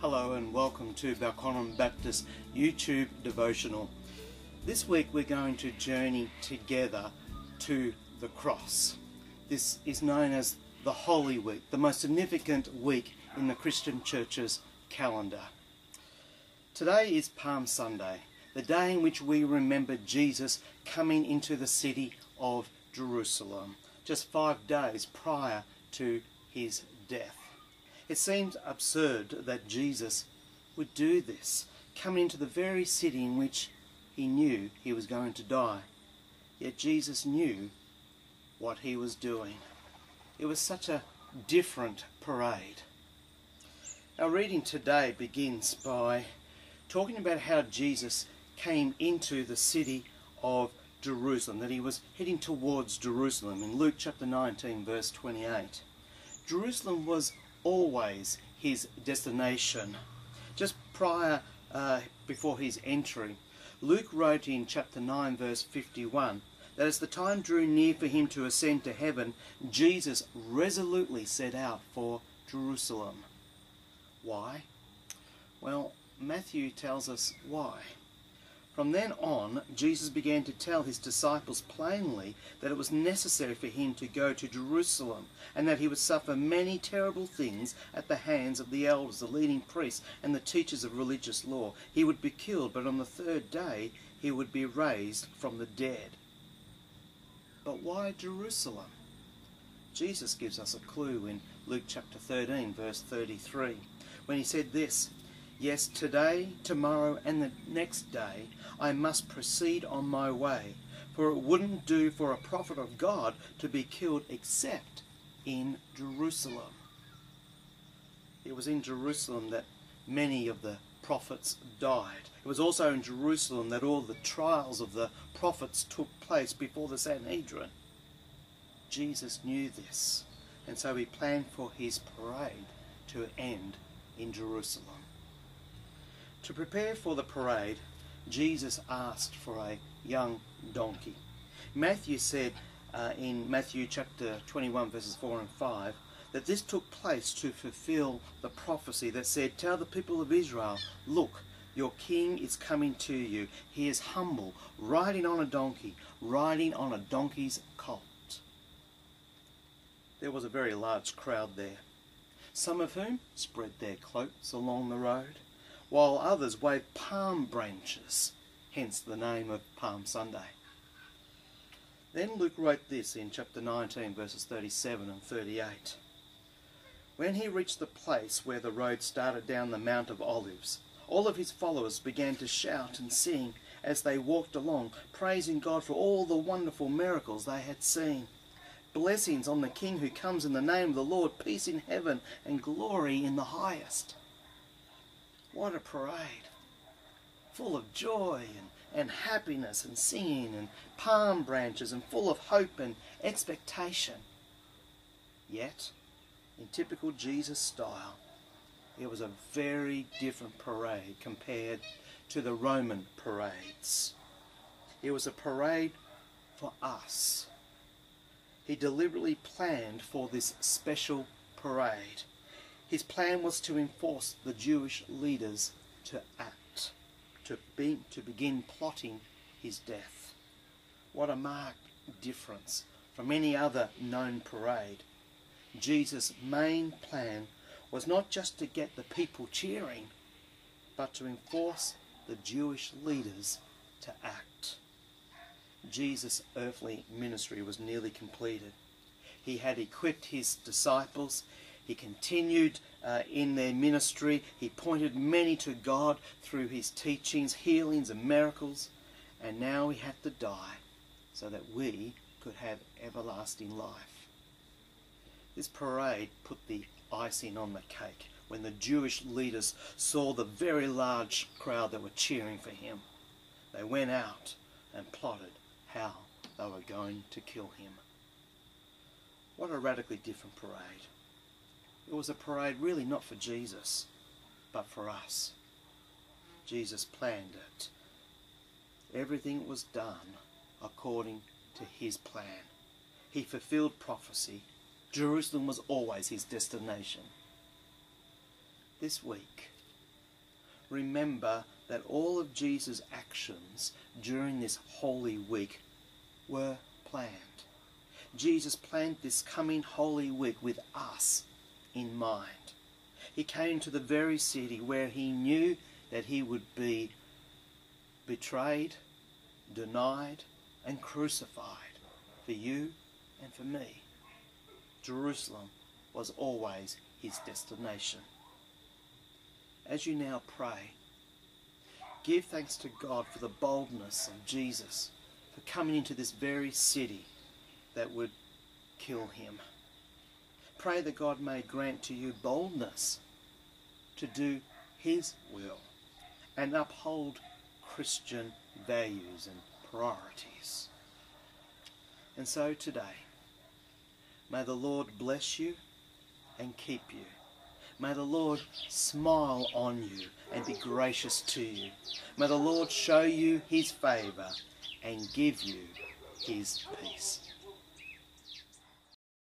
Hello and welcome to Balconem Baptist YouTube Devotional. This week we're going to journey together to the cross. This is known as the Holy Week, the most significant week in the Christian Church's calendar. Today is Palm Sunday, the day in which we remember Jesus coming into the city of Jerusalem, just 5 days prior to his death. It seems absurd that Jesus would do this, come into the very city in which he knew he was going to die. Yet Jesus knew what he was doing. It was such a different parade. Our reading today begins by talking about how Jesus came into the city of Jerusalem, that he was heading towards Jerusalem in Luke chapter 19 verse 28. Jerusalem was always his destination. Just before his entry, Luke wrote in chapter 9 verse 51 that as the time drew near for him to ascend to heaven, Jesus resolutely set out for Jerusalem. Why? Well, Matthew tells us why. From then on, Jesus began to tell his disciples plainly that it was necessary for him to go to Jerusalem, and that he would suffer many terrible things at the hands of the elders, the leading priests, and the teachers of religious law. He would be killed, but on the third day he would be raised from the dead. But why Jerusalem? Jesus gives us a clue in Luke chapter 13, verse 33, when he said this, "Yes, today, tomorrow, and the next day I must proceed on my way, for it wouldn't do for a prophet of God to be killed except in Jerusalem." It was in Jerusalem that many of the prophets died. It was also in Jerusalem that all the trials of the prophets took place before the Sanhedrin. Jesus knew this, and so he planned for his parade to end in Jerusalem. To prepare for the parade, Jesus asked for a young donkey. Matthew said in Matthew chapter 21 verses 4 and 5 that this took place to fulfill the prophecy that said, "Tell the people of Israel, look, your king is coming to you. He is humble, riding on a donkey, riding on a donkey's colt." There was a very large crowd there, some of whom spread their cloaks along the road, while others waved palm branches, hence the name of Palm Sunday. Then Luke wrote this in chapter 19 verses 37 and 38. When he reached the place where the road started down the Mount of Olives, all of his followers began to shout and sing as they walked along, praising God for all the wonderful miracles they had seen. "Blessings on the King who comes in the name of the Lord, peace in heaven and glory in the highest." What a parade, full of joy and happiness and singing and palm branches and full of hope and expectation. Yet, in typical Jesus style, it was a very different parade compared to the Roman parades. It was a parade for us. He deliberately planned for this special parade. His plan was to enforce the Jewish leaders to act, to begin plotting his death. What a marked difference from any other known parade. Jesus' main plan was not just to get the people cheering, but to enforce the Jewish leaders to act. Jesus' earthly ministry was nearly completed. He had equipped his disciples. He continued in their ministry. He pointed many to God through his teachings, healings and miracles. And now he had to die so that we could have everlasting life. This parade put the icing on the cake when the Jewish leaders saw the very large crowd that were cheering for him. They went out and plotted how they were going to kill him. What a radically different parade. It was a parade really not for Jesus, but for us. Jesus planned it. Everything was done according to his plan. He fulfilled prophecy. Jerusalem was always his destination. This week, remember that all of Jesus' actions during this Holy Week were planned. Jesus planned this coming Holy Week with us in mind. He came to the very city where he knew that he would be betrayed, denied, and crucified for you and for me. Jerusalem was always his destination. As you now pray, give thanks to God for the boldness of Jesus for coming into this very city that would kill him. Pray that God may grant to you boldness to do his will and uphold Christian values and priorities. And so today, may the Lord bless you and keep you. May the Lord smile on you and be gracious to you. May the Lord show you his favour and give you his peace.